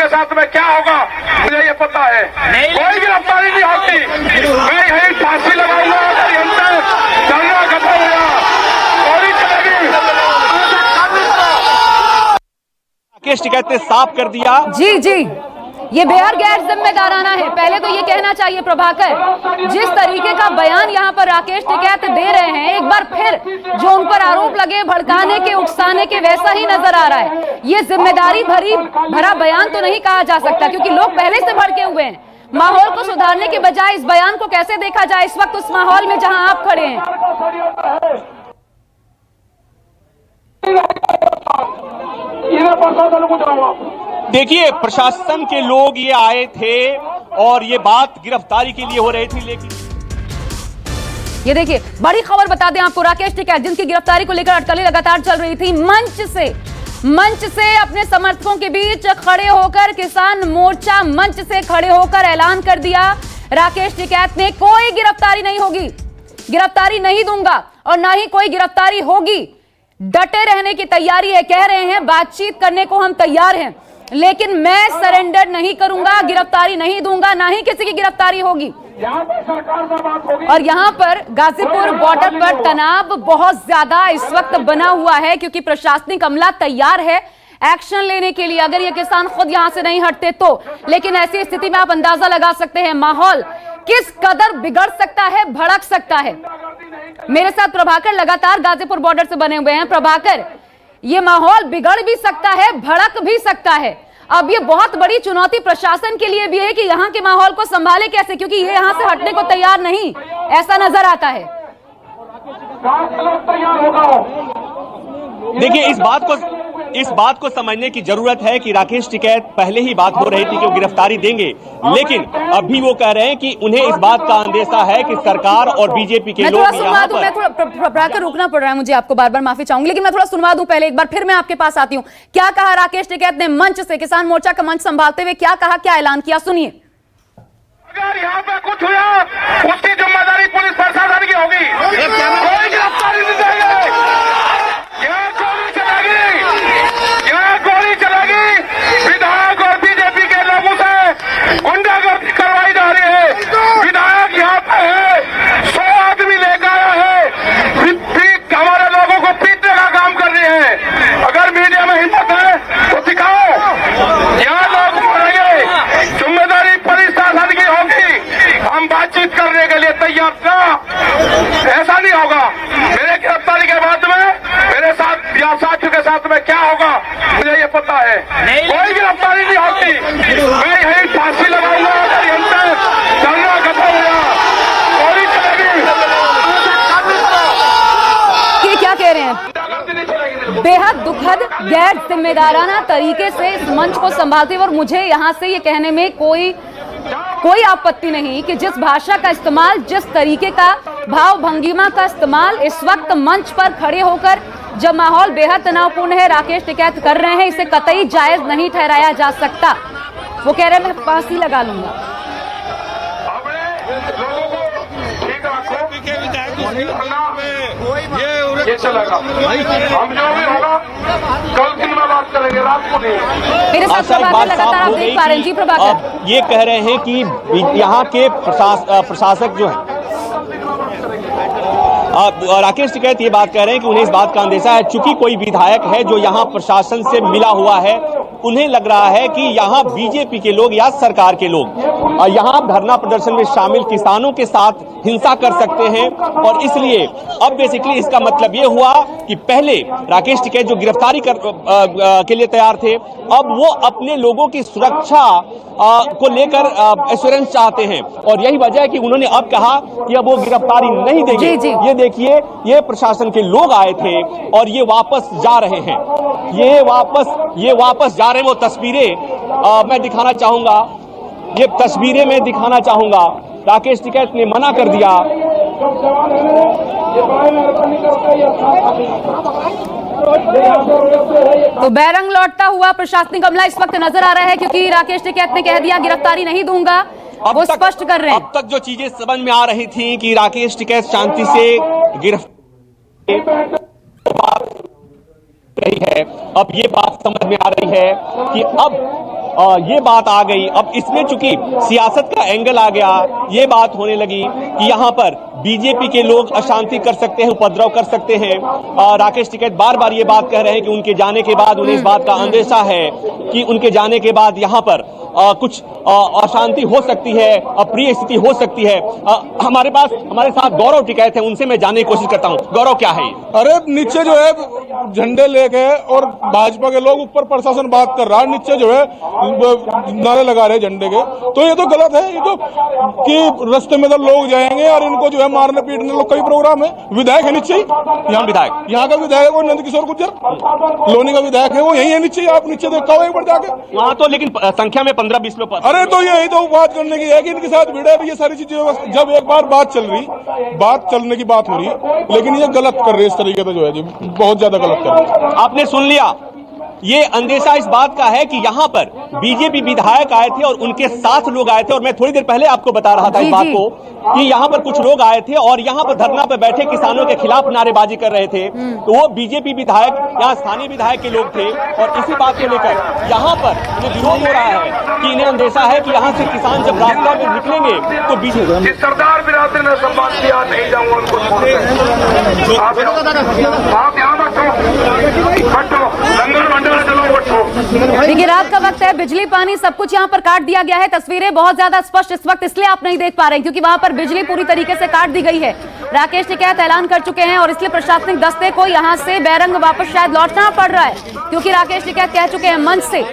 साथ में क्या होगा मुझे ये पता है। कोई गिरफ्तारी नहीं होती, मैं यही फांसी लगाऊंगा अगर यंत्र धरना खत्म हुआ, गोली चलेगी। राकेश टिकैत ने साफ कर दिया। जी ये बेहद गैर जिम्मेदाराना है। पहले तो ये कहना चाहिए प्रभाकर, जिस तरीके का बयान यहाँ पर राकेश टिकैत दे रहे हैं, एक बार फिर जो उन पर आरोप लगे भड़काने के, उकसाने के, वैसा ही नजर आ रहा है। ये जिम्मेदारी भरा बयान तो नहीं कहा जा सकता, क्योंकि लोग पहले से भड़के हुए हैं। माहौल को सुधारने के बजाय इस बयान को कैसे देखा जाए इस वक्त उस माहौल में जहां आप खड़े हैं? देखिए, प्रशासन के लोग ये आए थे और ये बात गिरफ्तारी के लिए हो रही थी, लेकिन ये देखिए बड़ी खबर बता दें आपको, राकेश टिकैत जिनकी गिरफ्तारी को लेकर अटकलें लगातार चल रही थी, मंच से अपने समर्थकों के बीच खड़े होकर, किसान मोर्चा मंच से खड़े होकर ऐलान कर दिया राकेश टिकैत ने, कोई गिरफ्तारी नहीं होगी, गिरफ्तारी नहीं दूंगा और ना ही कोई गिरफ्तारी होगी। डटे रहने की तैयारी है, कह रहे हैं बातचीत करने को हम तैयार हैं, लेकिन मैं सरेंडर नहीं करूंगा, गिरफ्तारी नहीं दूंगा, ना ही किसी की गिरफ्तारी होगी। और यहाँ पर गाजीपुर बॉर्डर पर तनाव बहुत ज्यादा इस वक्त बना हुआ है, क्योंकि प्रशासनिक अमला तैयार है एक्शन लेने के लिए अगर ये किसान खुद यहाँ से नहीं हटते तो। लेकिन ऐसी स्थिति में आप अंदाजा लगा सकते हैं माहौल किस कदर बिगड़ सकता है, भड़क सकता है। मेरे साथ प्रभाकर लगातार गाजीपुर बॉर्डर से बने हुए हैं। प्रभाकर, ये माहौल बिगड़ भी सकता है, भड़क भी सकता है। अब ये बहुत बड़ी चुनौती प्रशासन के लिए भी है कि यहाँ के माहौल को संभाले कैसे, क्योंकि ये यहाँ से हटने को तैयार नहीं, ऐसा नजर आता है। देखिए, इस बात को समझने की जरूरत है कि राकेश टिकैत पहले ही बात हो रही थी कि वो गिरफ्तारी देंगे, लेकिन अभी वो कह रहे हैं कि उन्हें इस बात का अंदेशा है कि सरकार और बीजेपी के लोग यहाँ पर। मैं थोड़ा प्रभाकर रुकना पड़ रहा है मुझे, आपको बार बार माफी चाहूंगी, लेकिन मैं थोड़ा सुनवा दूं पहले, एक बार फिर मैं आपके पास आती हूँ। क्या कहा राकेश टिकैत ने मंच से, किसान मोर्चा का मंच संभालते हुए क्या कहा, क्या ऐलान किया, सुनिए। अगर यहाँ पे कुछ हुआ उसकी जिम्मेदारी पुलिस प्रशासन की होगी, कोई गिरफ्तारी नहीं देंगे। यहाँ गोली चलेगी, विधायक और बीजेपी के लोगों से गुंडागर्दी करवाई जा रही है। विधायक यहाँ पे है, 100 आदमी लेकर आया है, हमारे लोगों को पीटने का काम कर रही है। अगर मीडिया में हिम्मत है तो दिखाओ, यहाँ लोग मरेंगे, जिम्मेदारी पुलिस शासन की होगी। हम बातचीत करने के लिए तैयार था, ऐसा नहीं होगा। मेरे गिरफ्तारी के बाद में मेरे साथ या साथियों के साथ में क्या होगा मुझे ये पता है। कोई गिरफ्तारी नहीं होती, मैं यही फांसी लगाऊंगा अगर यंत्र धरना खत्म हुआ, गोली चलेगी। ये क्या कह रहे हैं? बेहद दुखद, गैर जिम्मेदाराना तरीके से इस मंच को संभालते हुए, और मुझे यहाँ से ये कहने में कोई आपत्ति नहीं कि जिस भाषा का इस्तेमाल, जिस तरीके का भाव भंगिमा का इस्तेमाल इस वक्त मंच पर खड़े होकर, जब माहौल बेहद तनावपूर्ण है, राकेश टिकैत कर रहे हैं, इसे कतई जायज नहीं ठहराया जा सकता। वो कह रहे हैं मैं फांसी लगा लूंगा। ये चलेगा, हम जो भी होगा कल दिन में बात करेंगे, रात को नहीं। मेरे साथ प्रभाकर लगातार आप देख पा रहे हैं। जी प्रभाकर, ये कह रहे हैं कि यहाँ के प्रशासक जो है, राकेश टिकैत ये बात कह रहे हैं कि उन्हें इस बात का अंदेशा है, चूंकि कोई विधायक है जो यहाँ प्रशासन से मिला हुआ है, उन्हें लग रहा है कि यहाँ बीजेपी के लोग या सरकार के लोग यहाँ धरना प्रदर्शन में शामिल किसानों के साथ हिंसा कर सकते हैं, और इसलिए अब बेसिकली इसका मतलब ये हुआ कि पहले राकेश टिकैत जो गिरफ्तारी के लिए तैयार थे, अब वो अपने लोगों की सुरक्षा को लेकर एश्योरेंस चाहते हैं, और यही वजह है कि उन्होंने अब कहा कि अब वो गिरफ्तारी नहीं देंगे। ये देखिए, ये प्रशासन के लोग आए थे और ये वापस जा रहे हैं, ये वापस जा रहे हैं। वो तस्वीरें मैं दिखाना चाहूंगा, ये तस्वीरें मैं दिखाना चाहूंगा। राकेश टिकैत ने मना कर दिया। तो बैरंग लौटता हुआ प्रशासनिक अमला इस वक्त नजर आ रहा है, क्योंकि राकेश टिकैत ने कह दिया गिरफ्तारी नहीं दूंगा, वो स्पष्ट कर रहे हैं। अब तक जो चीजें समझ में आ रही थी कि राकेश टिकैत शांति से गिरफ्तार रही है, अब ये बात समझ में आ रही है कि अब ये बात आ गई। अब इसमें चूंकि सियासत का एंगल आ गया, ये बात होने लगी कि यहाँ पर बीजेपी के लोग अशांति कर सकते हैं, उपद्रव कर सकते हैं। राकेश टिकैत बार बार ये बात कह रहे हैं कि उनके जाने के बाद उन्हें इस बात का अंदेशा है कि उनके जाने के बाद यहाँ पर कुछ अशांति हो सकती है, अप्रिय स्थिति हो सकती है। हमारे साथ गौरव टिकैत है, उनसे मैं जानने की कोशिश करता हूँ। गौरव, क्या है? अरे नीचे जो है झंडे लेके और भाजपा के लोग, ऊपर प्रशासन बात कर रहा है, नीचे जो है नारे लगा रहे झंडे के, तो ये तो गलत है। ये तो कि रास्ते में तो लोग जाएंगे और इनको जो है मारने पीटने लोग, कई प्रोग्राम है। विधायक है नीचे, यहाँ का विधायक वो नंद किशोर गुर्जर, लोनी का विधायक है, वो यही है नीचे। आप नीचे देखा हो एक बार जाके वहाँ तो, लेकिन संख्या में 15-20 लोग। अरे तो यही तो बात करने की है कि इनके साथ भिड़ा है। ये सारी चीजें जब एक बार बात चलने की बात हो रही, लेकिन ये गलत कर रहे इस तरीके से, जो है जी बहुत ज्यादा गलत कर रहे हैं। आपने सुन लिया, ये अंदेशा इस बात का है कि यहाँ पर बीजेपी विधायक आए थे और उनके साथ लोग आए थे। और मैं थोड़ी देर पहले आपको बता रहा था इस बात को कि यहाँ पर कुछ लोग आए थे और यहाँ पर धरना पर बैठे किसानों के खिलाफ नारेबाजी कर रहे थे। तो वो बीजेपी विधायक, यहाँ स्थानीय विधायक के लोग थे और इसी बात को लेकर यहाँ पर उन्हें विरोध हो रहा है कि इन्हें अंदेशा है कि यहाँ से किसान जब रास्ता में निकलेंगे तो बीजेपी सरदार बिरादरी ने सम्मान किया, नहीं जाऊंगा उनको। आप यहाँ बटो लंगर मंडल चलो बटो। देखिए, रात का वक्त है, बिजली पानी सब कुछ यहाँ पर काट दिया गया है। तस्वीरें बहुत ज्यादा स्पष्ट इस वक्त इसलिए आप नहीं देख पा रहे हैं क्योंकि वहां पर बिजली पूरी तरीके से काट दी गई है। राकेश टिकैत ऐलान कर चुके हैं और इसलिए प्रशासनिक दस्ते को यहां से बैरंग वापस शायद लौटना पड़ रहा है क्योंकि राकेश टिकैत कह चुके हैं मंच से,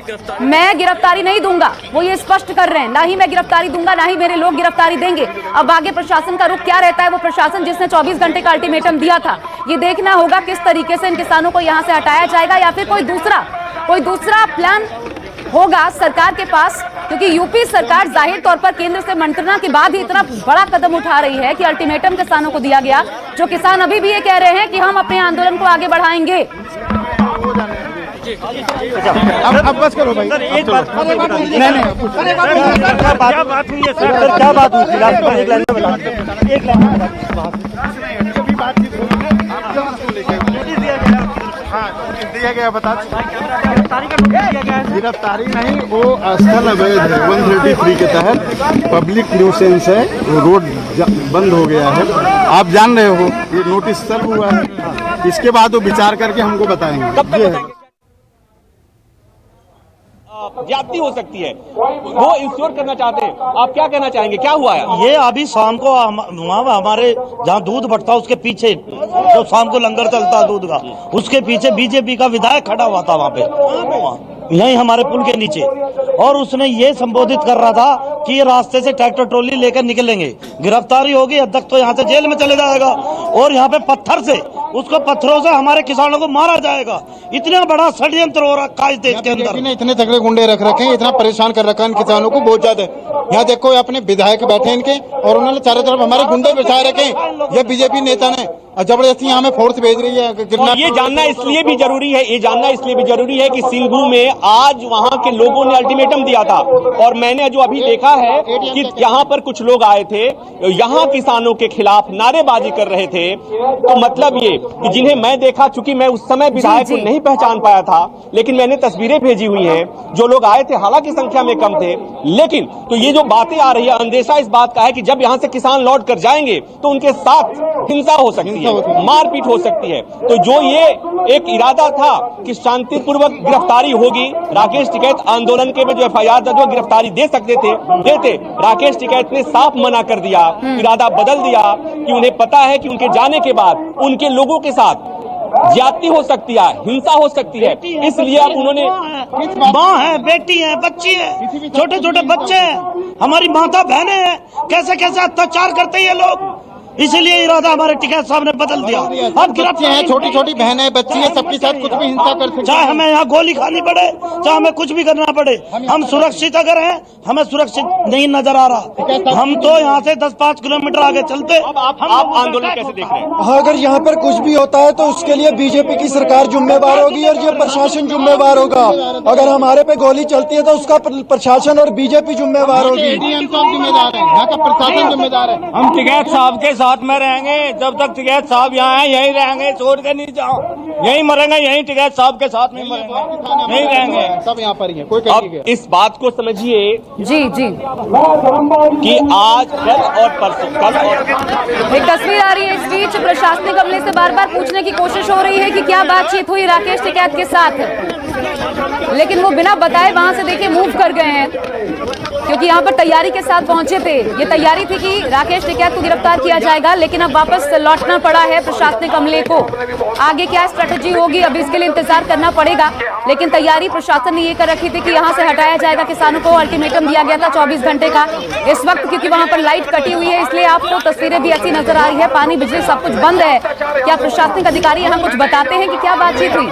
मैं गिरफ्तारी नहीं दूंगा। वो ये स्पष्ट कर रहे हैं, ना ही मैं गिरफ्तारी दूंगा, ना ही मेरे लोग गिरफ्तारी देंगे। अब आगे प्रशासन का रुख क्या रहता है, वो प्रशासन जिसने 24 घंटे का अल्टीमेटम दिया था, ये देखना होगा किस तरीके से इन किसानों को यहां से हटाया जाएगा या फिर कोई दूसरा प्लान होगा सरकार के पास। क्योंकि यूपी सरकार जाहिर तौर पर केंद्र से मंत्रणा के बाद ही इतना बड़ा कदम उठा रही है कि अल्टीमेटम किसानों को दिया गया, जो किसान अभी भी ये कह रहे हैं कि हम अपने आंदोलन को आगे बढ़ाएंगे। अब बस करो भाई। एक बात नहीं, क्या बात हुई है सर? क्या बात हुई थी? एक लाइन में बता। एक लाइन में दिया गया, बता। गिरफ्तारी नहीं, वो स्थल अवैध है 133 के तहत, पब्लिक न्यूसेंस है, रोड बंद हो गया है। आप जान रहे हो, ये नोटिस सर्व हुआ है। इसके बाद वो विचार करके हमको बताएंगे। ज्यादती हो सकती है, वो इंश्योर करना चाहते हैं। आप क्या कहना चाहेंगे, क्या हुआ है? ये अभी शाम को वहाँ हमारे जहाँ दूध बढ़ता उसके पीछे, जो शाम को लंगर चलता दूध का, उसके पीछे बीजेपी का विधायक खड़ा हुआ था वहाँ पे, यहीं हमारे पुल के नीचे, और उसने ये संबोधित कर रहा था कि ये रास्ते से ट्रैक्टर ट्रॉली लेकर निकलेंगे, गिरफ्तारी होगी, अध्यक्ष तो यहाँ से जेल में चले जाएगा, और यहाँ पे पत्थरों से हमारे किसानों को मारा जाएगा। इतना बड़ा षड्यंत्र हो रखा है इस देश के अंदर। इतने तगड़े गुंडे रख रखे हैं, इतना परेशान कर रखा है इन किसानों को बहुत ज्यादा। यहाँ देखो, अपने विधायक बैठे इनके, और उन्होंने चारों तरफ हमारे गुंडे बिछाए रखे। ये बीजेपी नेता ने जबरदस्ती यहाँ में फोर्स भेज रही है। और ये जानना इसलिए भी जरूरी है कि सिंघू में आज वहाँ के लोगों ने अल्टीमेटम दिया था, और मैंने जो अभी देखा है कि यहाँ पर कुछ लोग आए थे, यहाँ किसानों के खिलाफ नारेबाजी कर रहे थे। तो मतलब ये कि जिन्हें मैं देखा, चूंकि मैं उस समय विधायक को नहीं पहचान पाया था, लेकिन मैंने तस्वीरें भेजी हुई हैं, जो लोग आए थे हालांकि संख्या में कम थे, लेकिन तो ये जो बातें आ रही है, अंदेशा इस बात का है कि जब यहाँ से किसान लौट कर जाएंगे तो उनके साथ हिंसा हो सकती है, मारपीट हो सकती है। तो जो ये एक इरादा था कि शांतिपूर्वक गिरफ्तारी होगी, राकेश टिकैत आंदोलन के में जो FIR दर्ज हुआ, गिरफ्तारी दे सकते थे, देते। राकेश टिकैत ने साफ मना कर दिया, इरादा बदल दिया कि उन्हें पता है कि उनके जाने के बाद उनके लोगों के साथ ज्यादती हो सकती है, हिंसा हो सकती है, इसलिए अब उन्होंने माँ है, बेटी है, बच्ची है, छोटे छोटे बच्चे हैं, हमारी माता बहनें हैं, कैसे कैसे अत्याचार करते हैं ये लोग, इसीलिए इरादा हमारे टिकैत साहब ने बदल दिया। अब गिरफ्तार हैं, छोटी छोटी बहनें, बच्ची है, सबके साथ कुछ भी हिंसा कर सकते, चाहे हमें यहाँ गोली खानी पड़े, चाहे हमें कुछ भी करना पड़े, हम सुरक्षित अगर हैं, हमें सुरक्षित नहीं नजर आ रहा। हम तो यहाँ से 10-5 किलोमीटर आगे चलते। आप आंदोलन कैसे देख रहे हैं? अगर यहाँ पर कुछ भी होता है तो उसके लिए बीजेपी की सरकार जिम्मेवार होगी और ये प्रशासन जिम्मेवार होगा। अगर हमारे पे गोली चलती है तो उसका प्रशासन और बीजेपी जिम्मेवार होगी। जिम्मेदार है, यहाँ का प्रशासन जिम्मेदार है। हम टिकैत साहब के साथ में रहेंगे जब तक टिकैत साहब यहाँ हैं, यहीं रहेंगे, छोड़ के नहीं जाओ, यहीं मरेंगे, यहीं टिकैत साहब के साथ में मरेंगे, यहीं रहेंगे। सब यहाँ पर ही है, कोई अब इस बात को समझिए जी जी, कि आज कल और परसों, कल और एक तस्वीर आ रही है। इस बीच प्रशासनिक अमले से बार बार पूछने की कोशिश हो रही है कि क्या बातचीत हुई राकेश टिकैत के साथ, लेकिन वो बिना बताए वहां से देखिए मूव कर गए हैं, क्योंकि यहाँ पर तैयारी के साथ पहुंचे थे। ये तैयारी थी कि राकेश टिकैत को गिरफ्तार किया जाएगा, लेकिन अब वापस लौटना पड़ा है प्रशासनिक अमले को। आगे क्या स्ट्रेटजी होगी अभी इसके लिए इंतजार करना पड़ेगा, लेकिन तैयारी प्रशासन ने ये कर रखी थी कि यहाँ से हटाया जाएगा किसानों को। अल्टीमेटम दिया गया था 24 घंटे का। इस वक्त क्योंकि वहां पर लाइट कटी हुई है, इसलिए आपको तस्वीरें भी ऐसी नजर आ रही है, पानी बिजली सब कुछ बंद है। क्या प्रशासनिक अधिकारी यहाँ कुछ बताते हैं कि क्या बातचीत हुई?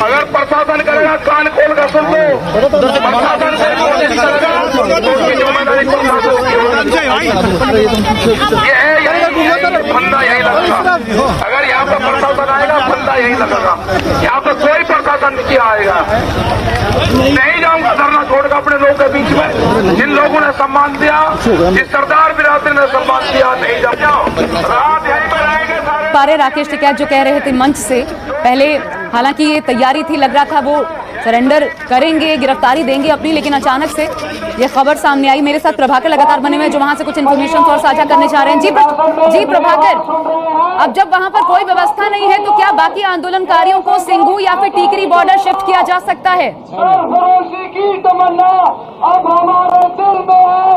अगर प्रशासन करेगा कान खोल कर सुन लो, प्रशासन फंदा यही लगेगा। अगर यहाँ पर प्रशासन आएगा फंदा यही लगेगा, यहाँ पर कोई प्रशासन नहीं आएगा। नहीं जाऊंगा धरना छोड़कर अपने लोगों के बीच में, जिन लोगों ने सम्मान दिया, जिस सरदार बिरादरी ने सम्मान दिया, नहीं जाओ, रात यहीं पर रहेंगे सारे। पारे राकेश टिकैत जो कह रहे थे मंच से पहले, हालांकि ये तैयारी थी, लग रहा था वो सरेंडर करेंगे, गिरफ्तारी देंगे अपनी, लेकिन अचानक से ये खबर सामने आई। मेरे साथ प्रभाकर लगातार बने हुए जो वहां से कुछ इन्फॉर्मेशन और साझा करने जा रहे हैं। जी प्रभाकर, अब जब वहां पर कोई व्यवस्था नहीं है तो क्या बाकी आंदोलनकारियों को सिंघू या फिर टीकरी बॉर्डर शिफ्ट किया जा सकता है? की तमन्ना अब हमारे दिल में है,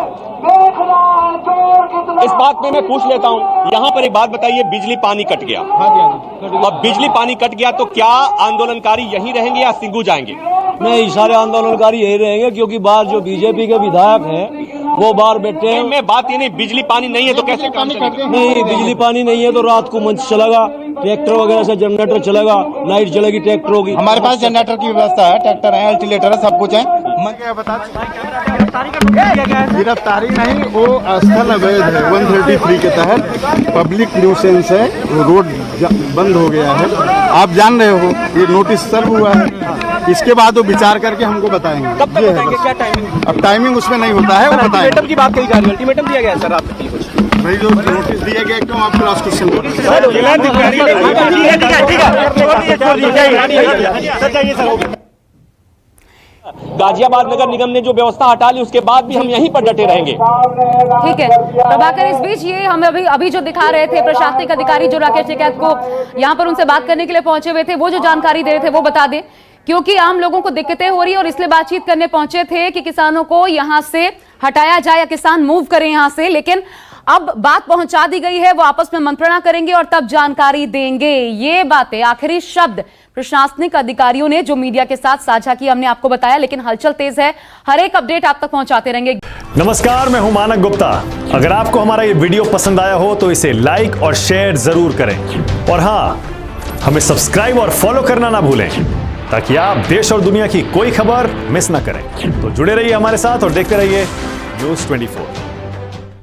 देख रहा है चोर कितना। इस बात में मैं पूछ लेता हूं, यहाँ पर एक बात बताइए, बिजली पानी कट गया, अब बिजली पानी कट गया तो क्या आंदोलनकारी यहीं रहेंगे या सिंघू जाएंगे? नहीं, सारे आंदोलनकारी यही रहेंगे, क्योंकि बाहर जो बीजेपी के विधायक हैं वो बाहर बैठे हैं। मैं बात ये नहीं, बिजली पानी नहीं है तो कैसे काम चलेगा? नहीं, बिजली पानी नहीं है तो रात को मंच चलेगा, ट्रैक्टर वगैरह से जनरेटर चलेगा, लाइट चलेगी, ट्रैक्टर होगी। हमारे पास जनरेटर की व्यवस्था है, ट्रैक्टर है, अल्टीलेटर है, सब कुछ है। गिरफ्तारी नहीं, वो स्थल अवैध है 133 के तहत, पब्लिक न्यूसेंस है, रोड बंद हो गया है, आप जान रहे हो, ये नोटिस सर्व हुआ है। इसके बाद वो विचार करके हमको बताएंगे। कब तक बताएंगे, क्या टाइमिंग? अब टाइमिंग उसमें नहीं होता है, वो बताएंगे। अल्टीमेटम की बात कही जा रही है, अल्टीमेटम दिया गया है सर आपको कुछ? भाई जो नोटिस दिए गए क्यों आप क्रॉस क्वेश्चन कर रहे हैं? गाजियाबाद नगर निगम ने जो व्यवस्था हटा ली उसके बाद भी हम यहीं पर डटे रहेंगे। ठीक है प्रभाकर, इस बीच ये हमें अभी जो दिखा रहे थे प्रशासनिक अधिकारी जो राकेश टिकैत को यहाँ पर उनसे बात करने के लिए पहुंचे हुए थे, वो जो जानकारी दे रहे थे वो बता दें, क्योंकि आम लोगों को दिक्कतें हो रही है और इसलिए बातचीत करने पहुंचे थे कि किसानों को यहां से हटाया जाए या किसान मूव करें यहां से, लेकिन अब बात पहुंचा दी गई है, वो आपस में मंत्रणा करेंगे और तब जानकारी देंगे। ये बातें, आखिरी शब्द प्रशासनिक अधिकारियों ने जो मीडिया के साथ साझा किया हमने आपको बताया, लेकिन हलचल तेज है, हर एक अपडेट आप तक पहुंचाते रहेंगे। नमस्कार, मैं हूं मानक गुप्ता। अगर आपको हमारा ये वीडियो पसंद आया हो तो इसे लाइक और शेयर जरूर करें, और हां, हमें सब्सक्राइब और फॉलो करना ना भूलें ताकि आप देश और दुनिया की कोई खबर मिस ना करें। तो जुड़े रहिए हमारे साथ और देखते रहिए News 24।